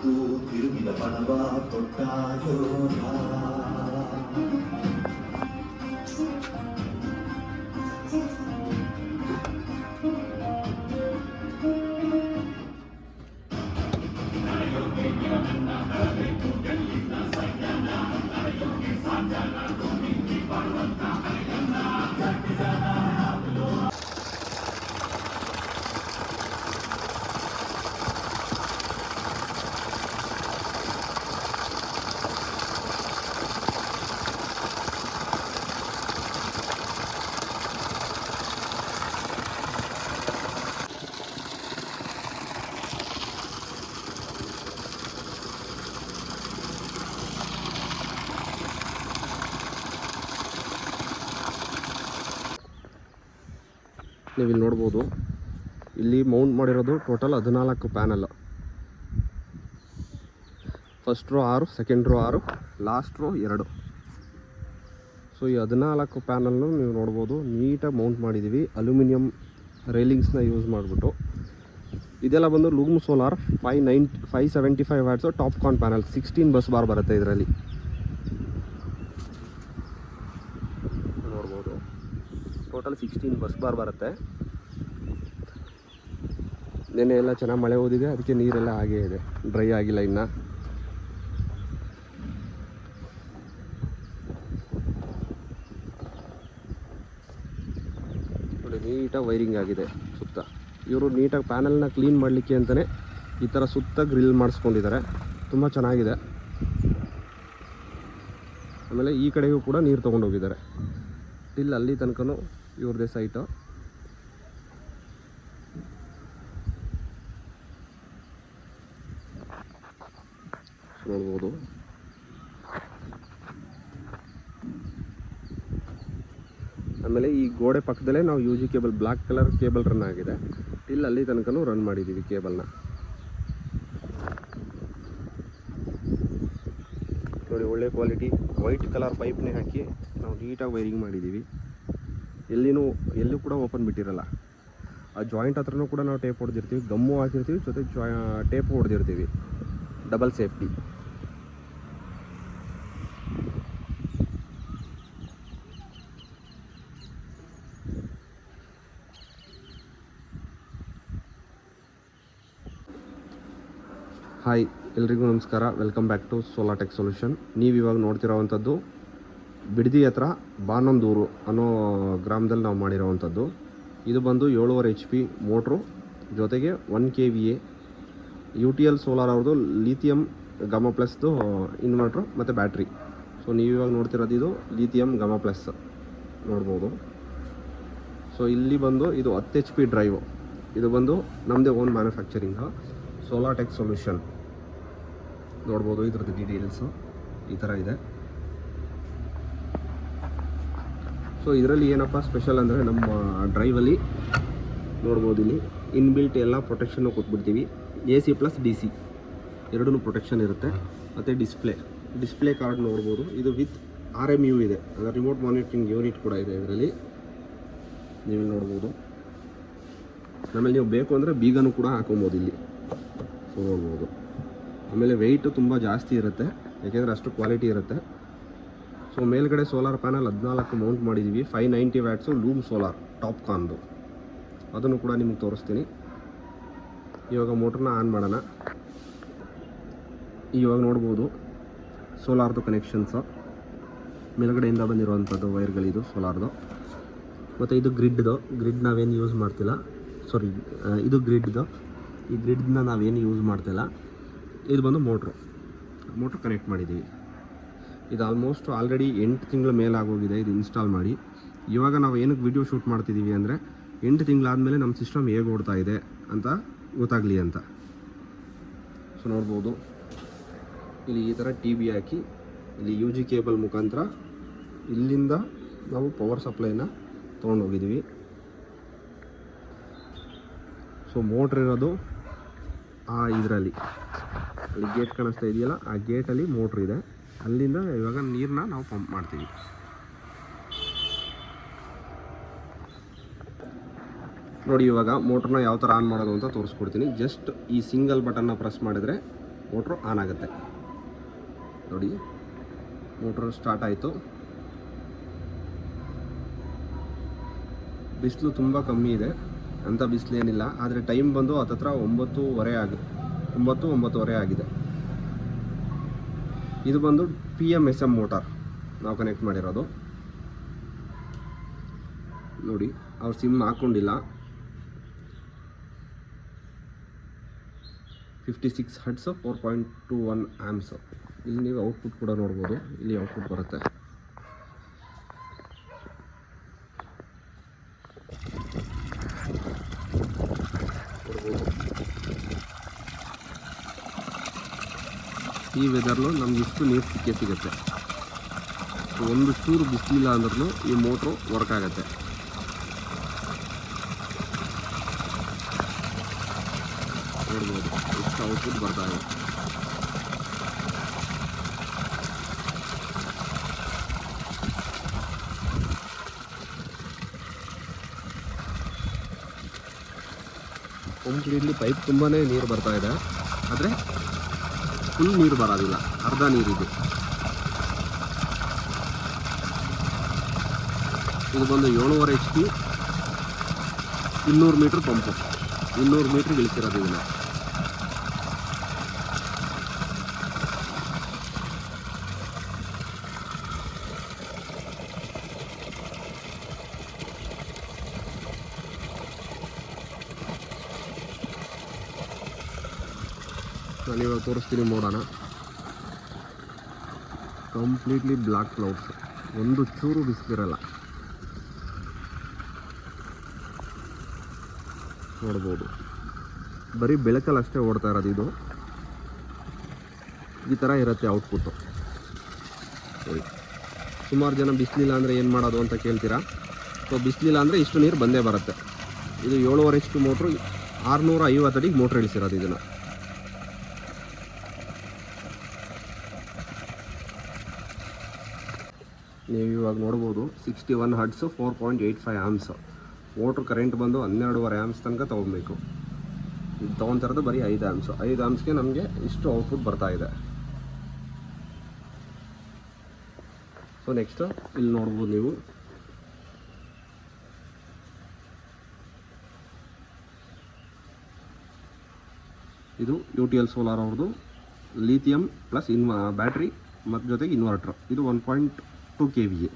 ತಿರುಗಿದ ಬಣವ ಕೊಟ್ಟಾಯೋ ನೀವು ಇಲ್ಲಿ ನೋಡ್ಬೋದು, ಇಲ್ಲಿ ಮೌಂಟ್ ಮಾಡಿರೋದು total 14 panel. First row 6, second row 6, last rho 2. So ಈ 14 ಪ್ಯಾನಲ್ನು ನೀವು ನೋಡ್ಬೋದು, ನೀಟಾಗಿ ಮೌಂಟ್ ಮಾಡಿದ್ದೀವಿ ಅಲ್ಯೂಮಿನಿಯಂ ರೈಲಿಂಗ್ಸ್ನ ಯೂಸ್ ಮಾಡಿಬಿಟ್ಟು. ಇದೆಲ್ಲ ಬಂದು ಲೂಮ್ ಸೋಲಾರ್ 575 ವ್ಯಾಟ್ಸು ಟಾಪ್ ಕಾನ್ ಪ್ಯಾನಲ್. 16 ಬಸ್ ಬಾರ್ ಬರುತ್ತೆ ಇದರಲ್ಲಿ, ನೋಡ್ಬೋದು. ಟೋಟಲ್ 16 ಬಸ್ ಬಾರ್ ಬರುತ್ತೆ. ನೆನ್ನೆ ಎಲ್ಲ ಚೆನ್ನಾಗಿ ಮಳೆ ಓದಿದೆ, ಅದಕ್ಕೆ ನೀರೆಲ್ಲ ಹಾಗೇ ಇದೆ, ಡ್ರೈ ಆಗಿಲ್ಲ ಇನ್ನು. ನೋಡಿ, ನೀಟಾಗಿ ವೈರಿಂಗ್ ಆಗಿದೆ ಸುತ್ತ. ಇವರು ನೀಟಾಗಿ ಪ್ಯಾನಲ್ನ ಕ್ಲೀನ್ ಮಾಡಲಿಕ್ಕೆ ಅಂತಲೇ ಈ ಥರ ಸುತ್ತ ಗ್ರಿಲ್ ಮಾಡಿಸ್ಕೊಂಡಿದ್ದಾರೆ, ತುಂಬ ಚೆನ್ನಾಗಿದೆ. ಆಮೇಲೆ ಈ ಕಡೆಗೂ ಕೂಡ ನೀರು ತೊಗೊಂಡೋಗಿದ್ದಾರೆ. ಇಲ್ಲಿ ಅಲ್ಲಿ ತನಕನೂ ಇವ್ರದ್ದೇ ಸೈಟು. ನೋಡ್ಬೋದು. ಆಮೇಲೆ ಈ ಗೋಡೆ ಪಕ್ಕದಲ್ಲೇ ನಾವು U G cable, black colour cable run ಆಗಿದೆ. ಇಲ್ಲಿ ಅಲ್ಲಿ ತನಕನೂ ರನ್ ಮಾಡಿದ್ದೀವಿ ಕೇಬಲ್ನ. ನೋಡಿ, ಒಳ್ಳೆ ಕ್ವಾಲಿಟಿ ವೈಟ್ ಕಲರ್ ಪೈಪ್ನೇ ಹಾಕಿ ನಾವು ನೀಟಾಗಿ ವೈರಿಂಗ್ ಮಾಡಿದ್ದೀವಿ. ಎಲ್ಲೂ ಕೂಡ ಓಪನ್ ಬಿಟ್ಟಿರಲ್ಲ. ಆ ಜಾಯಿಂಟ್ ಹತ್ರನೂ ಕೂಡ ನಾವು ಟೇಪ್ ಹೊಡೆದಿರ್ತೀವಿ, ಗಮ್ಮು ಹಾಕಿರ್ತೀವಿ, ಜೊತೆ ಟೇಪ್ ಹೊಡೆದಿರ್ತೀವಿ, ಡಬಲ್ ಸೇಫ್ಟಿ. ಹಾಯ್, ಎಲ್ರಿಗೂ ನಮಸ್ಕಾರ. Welcome back to Solatech solution. ನೀವು ಇವಾಗ ನೋಡ್ತಿರೋವಂಥದ್ದು ಬಿಡದಿ ಹತ್ರ ಬಾನಂದೂರು ಅನ್ನೋ ಗ್ರಾಮದಲ್ಲಿ ನಾವು ಮಾಡಿರೋವಂಥದ್ದು. ಇದು ಬಂದು 7.5 HP ಮೋಟ್ರು, ಜೊತೆಗೆ 1 KVA UTL ಸೋಲಾರ್ ಅವ್ರದ್ದು ಲಿಥಿಯಂ ಗಮಾ ಪ್ಲಸ್ದು ಇನ್ವರ್ಟ್ರು ಮತ್ತು ಬ್ಯಾಟ್ರಿ. ಸೊ ನೀವು ಇವಾಗ ನೋಡ್ತಿರೋದು ಇದು ಲಿಥಿಯಂ ಗಮಾ ಪ್ಲಸ್ ನೋಡ್ಬೋದು. ಸೊ ಇಲ್ಲಿ ಬಂದು ಇದು 10 HP ಡ್ರೈವು. ಇದು ಬಂದು ನಮ್ಮದೇ ಓನ್ ಮ್ಯಾನುಫ್ಯಾಕ್ಚರಿಂಗು, ಸೋಲಾಟೆಕ್ ಸೊಲ್ಯೂಷನ್. ನೋಡ್ಬೋದು ಇದ್ರದ್ದು ಡೀಟೇಲ್ಸು ಈ ಥರ ಇದೆ. ಸೊ ಇದರಲ್ಲಿ ಏನಪ್ಪ ಸ್ಪೆಷಲ್ ಅಂದರೆ, ನಮ್ಮ ಡ್ರೈವಲ್ಲಿ ನೋಡ್ಬೋದು ಇಲ್ಲಿ ಇನ್ಬಿಲ್ಟ್ ಎಲ್ಲ ಪ್ರೊಟೆಕ್ಷನ್ನು ಕೊಟ್ಬಿಡ್ತೀವಿ. AC ಪ್ಲಸ್ DC ಎರಡೂ ಪ್ರೊಟೆಕ್ಷನ್ ಇರುತ್ತೆ. ಮತ್ತು ಡಿಸ್ಪ್ಲೇ ಕಾರ್ಡ್ ನೋಡ್ಬೋದು. ಇದು ವಿತ್ RMU ಇದೆ, ಅಂದರೆ ರಿಮೋಟ್ ಮಾನಿಟರಿಂಗ್ ಯೂನಿಟ್ ಕೂಡ ಇದೆ ಇದರಲ್ಲಿ, ನೀವು ನೋಡ್ಬೋದು. ಆಮೇಲೆ ನೀವು ಬೇಕು ಅಂದರೆ ಬೀಗನೂ ಕೂಡ ಹಾಕೊಬೋದು ಇಲ್ಲಿ. ಸೊ ನೋಡ್ಬೋದು. ಆಮೇಲೆ ವೆಯ್ಟು ತುಂಬ ಜಾಸ್ತಿ ಇರುತ್ತೆ, ಯಾಕೆಂದರೆ ಅಷ್ಟು ಕ್ವಾಲಿಟಿ ಇರುತ್ತೆ. ಸೊ ಮೇಲ್ಗಡೆ ಸೋಲಾರ್ ಪ್ಯಾನಲ್ 14 ಮೌಂಟ್ ಮಾಡಿದ್ದೀವಿ. 590 ವ್ಯಾಟ್ಸು ಲೂಮ್ ಸೋಲಾರ್ ಟಾಪ್ ಕಾನ್ದು, ಅದನ್ನು ಕೂಡ ನಿಮ್ಗೆ ತೋರಿಸ್ತೀನಿ. ಇವಾಗ ಮೋಟ್ರನ್ನ ಆನ್ ಮಾಡೋಣ. ಇವಾಗ ನೋಡ್ಬೋದು ಸೋಲಾರ್ದು ಕನೆಕ್ಷನ್ಸು, ಮೇಲ್ಗಡೆಯಿಂದ ಬಂದಿರುವಂಥದ್ದು ವೈರ್ಗಳಿದು ಸೋಲಾರ್ದು. ಮತ್ತು ಇದು ಗ್ರಿಡ್ ನಾವೇನು ಯೂಸ್ ಮಾಡ್ತಿಲ್ಲ. ಇದು ಗ್ರಿಡ್ದು. ಈ ಗ್ರಿಡ್ನ ನಾವೇನು ಯೂಸ್ ಮಾಡ್ತಿಲ್ಲ. ಇದು ಬಂದು ಮೋಟ್ರು ಕನೆಕ್ಟ್ ಮಾಡಿದ್ದೀವಿ. ಇದು ಆಲ್ಮೋಸ್ಟ್ ಆಲ್ರೆಡಿ 8 ತಿಂಗಳ ಮೇಲಾಗೋಗಿದೆ ಇದು ಇನ್ಸ್ಟಾಲ್ ಮಾಡಿ. ಇವಾಗ ನಾವು ಏನಕ್ಕೆ ವಿಡಿಯೋ ಶೂಟ್ ಮಾಡ್ತಿದ್ದೀವಿ ಅಂದರೆ, 8 ತಿಂಗಳಾದಮೇಲೆ ನಮ್ಮ ಸಿಸ್ಟಮ್ ಹೇಗೆ ಓಡ್ತಾ ಇದೆ ಅಂತ ಗೊತ್ತಾಗಲಿ ಅಂತ. ಸೊ ನೋಡ್ಬೋದು, ಇಲ್ಲಿ ಈ ಥರ TB ಹಾಕಿ ಇಲ್ಲಿ UG ಕೇಬಲ್ ಮುಖಾಂತರ ಇಲ್ಲಿಂದ ನಾವು ಪವರ್ ಸಪ್ಲೈನ ತೊಗೊಂಡೋಗಿದ್ದೀವಿ. ಸೊ ಮೋಟ್ರ್ ಇರೋದು ಇದರಲ್ಲಿ, ಅಲ್ಲಿ ಗೇಟ್ ಕಾಣಿಸ್ತಾ ಇದೆಯಲ್ಲ, ಆ ಗೇಟಲ್ಲಿ ಮೋಟ್ರ್ ಇದೆ. ಅಲ್ಲಿಂದ ಇವಾಗ ನೀರನ್ನ ನಾವು ಪಂಪ್ ಮಾಡ್ತೀವಿ. ನೋಡಿ, ಇವಾಗ ಮೋಟ್ರನ್ನ ಯಾವ ಥರ ಆನ್ ಮಾಡೋದು ಅಂತ ತೋರಿಸ್ಕೊಡ್ತೀನಿ. ಜಸ್ಟ್ ಈ ಸಿಂಗಲ್ ಬಟನ್ನ ಪ್ರೆಸ್ ಮಾಡಿದರೆ ಮೋಟ್ರು ಆನ್ ಆಗುತ್ತೆ. ನೋಡಿ, ಮೋಟ್ರು ಸ್ಟಾರ್ಟ್ ಆಯಿತು. ಬಿಸಿಲು ತುಂಬ ಕಮ್ಮಿ ಇದೆ, ಅಂಥ ಬಿಸಿಲು ಏನಿಲ್ಲ. ಆದರೆ ಟೈಮ್ ಬಂದು ಹತ್ತತ್ರ 9:30 ಆಗಿದೆ. ಇದು ಬಂದು PMSM ಮೋಟಾರ್ ನಾವು ಕನೆಕ್ಟ್ ಮಾಡಿರೋದು. ನೋಡಿ, ಅವ್ರು ಸಿಮ್ ಹಾಕ್ಕೊಂಡಿಲ್ಲ. 56 hertz 4.21 amps. ಇಲ್ಲಿ ನೀವು ಔಟ್ಪುಟ್ ಕೂಡ ನೋಡ್ಬೋದು. ಇಲ್ಲಿ ಔಟ್ಪುಟ್ ಬರುತ್ತೆ. ಈ ವೆದರ್ಲು ನಮ್ಗೆ ಇಷ್ಟು ನೀರು ಸಿಗುತ್ತೆ. ಒಂದು ಚೂರು ಬಿಸಿಲಿಲ್ಲ ಅಂದ್ರೂ ಈ ಮೋಟ್ರು ವರ್ಕ್ ಆಗುತ್ತೆ. ನೋಡ್ಬೋದು ಎಷ್ಟು ಔಟ್ಪುಟ್ ಬರ್ತಾ ಇದೆ. ಕಂಪ್ಲೀಟ್ಲಿ ಪೈಪ್ ತುಂಬಾ ನೀರು ಬರ್ತಾ ಇದೆ, ಆದರೆ ಫುಲ್ ನೀರು ಬರೋದಿಲ್ಲ, ಅರ್ಧ ನೀರಿದೆ. ಇದು ಬಂದು 7.5 HP 200 ಮೀಟ್ರ್ ಪಂಪು. 200 ಮೀಟ್ರ್ ಇಳಿಸಿರೋದು ಇದನ್ನು. ನಾನಿವಾಗ ತೋರಿಸ್ತೀನಿ, ನೋಡೋಣ. ಕಂಪ್ಲೀಟ್ಲಿ ಬ್ಲ್ಯಾಕ್ ಕ್ಲೌಡ್ಸ್, ಒಂದು ಚೂರು ಬಿಸಿಲಿರಲ್ಲ. ನೋಡ್ಬೋದು, ಬರೀ ಬೆಳಕಲ್ಲಿ ಅಷ್ಟೇ ಓಡ್ತಾ ಇರೋದು. ಇದು ಈ ಥರ ಇರುತ್ತೆ ಔಟ್ಪುಟ್ಟು. ಸುಮಾರು ಜನ ಬಿಸಿಲಿಲ್ಲ ಅಂದರೆ ಏನು ಮಾಡೋದು ಅಂತ ಕೇಳ್ತೀರಾ. ಸೊ ಬಿಸಿಲಿಲ್ಲ ಅಂದರೆ ಇಷ್ಟು ನೀರು ಬಂದೇ ಬರುತ್ತೆ. ಇದು 7.5 HP ಮೋಟ್ರು, 650 ಅಡಿಗೆ ಮೋಟ್ರ್ ಇಳಿಸಿರೋದು ಇದನ್ನು. ನೀವು ಇವಾಗ ನೋಡ್ಬೋದು 61 ಹರ್ಟ್ಸ್ 4.85 ಆ್ಯಮ್ಸ್. ಮೋಟ್ರ್ ಕರೆಂಟ್ ಬಂದು 12.5 ಆ್ಯಮ್ಸ್ ತನಕ ತೊಗೊಬೇಕು. ಇದು ತೊಗೊತಿರೋದು ಬರೀ 5 ಆ್ಯಮ್ಸ್. 5 ಆ್ಯಮ್ಸ್ಗೆ ನಮಗೆ ಇಷ್ಟು ಔಟ್ಪುಟ್ ಬರ್ತಾ ಇದೆ. ಸೊ ನೆಕ್ಸ್ಟು ಇಲ್ಲಿ ನೋಡ್ಬೋದು ನೀವು, ಇದು UTL ಸೋಲಾರ್ ಅವ್ರದ್ದು ಲಿಥಿಯಂ ಪ್ಲಸ್ ಬ್ಯಾಟ್ರಿ ಮತ್ತು ಜೊತೆಗೆ ಇನ್ವರ್ಟ್ರ್. ಇದು 1.2 kVA.